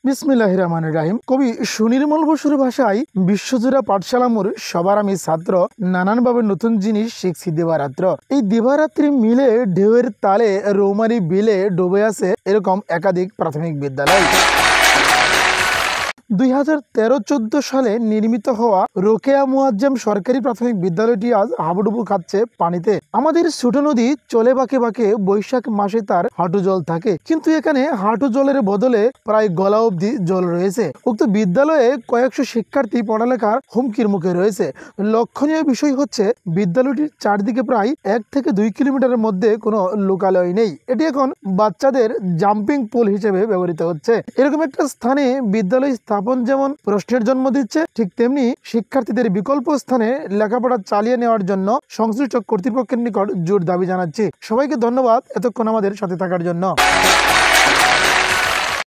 বিসমিল্লাহির রহমানির রহিম। কবি সুনির্মল বসুর ভাষায় বিশ্বজোড়া পাঠশালা মোর সবার আমি ছাত্র, নানানভাবে নতুন জিনিস শিখছি দিবারাত্র। এই দিবারাত্রি মিলে ঢেউয়ের তালে রৌমারি বিলে ডুবে আছে এরকম একাধিক প্রাথমিক বিদ্যালয়। 2013-14 সালে নির্মিত হওয়া রোকেয়া মুয়াজ্জেম সরকারি প্রাথমিক বিদ্যালয়টি আজ হাবুডুবু খাচ্ছে পানিতে। আমাদের ছোট নদী চলে বাঁকে বাঁকে বৈশাখ মাসে তার হাঁটু জল থাকে, কিন্তু এখানে হাঁটু জলের বদলে প্রায় গলা অবধি জল রয়েছে। উক্ত বিদ্যালয়ে কয়েকশো শিক্ষার্থী পড়ালেখার হুমকির মুখে রয়েছে। লক্ষণীয় বিষয় হচ্ছে বিদ্যালয়টির চারদিকে প্রায় 1 থেকে 2 কিলোমিটারের মধ্যে কোনো লোকালয় নেই। এটি এখন বাচ্চাদের জাম্পিং পুল হিসেবে ব্যবহৃত হচ্ছে। এরকম একটা স্থানে বিদ্যালয় স্থাপন যেমন প্রশ্নের জন্ম দিচ্ছে, ঠিক তেমনি শিক্ষার্থীদের বিকল্প স্থানে লেখাপড়া চালিয়ে নেওয়ার জন্য সংশ্লিষ্ট কর্তৃপক্ষের নিকট জোর দাবি জানাচ্ছি। সবাইকে ধন্যবাদ এতক্ষণ আমাদের সাথে থাকার জন্য।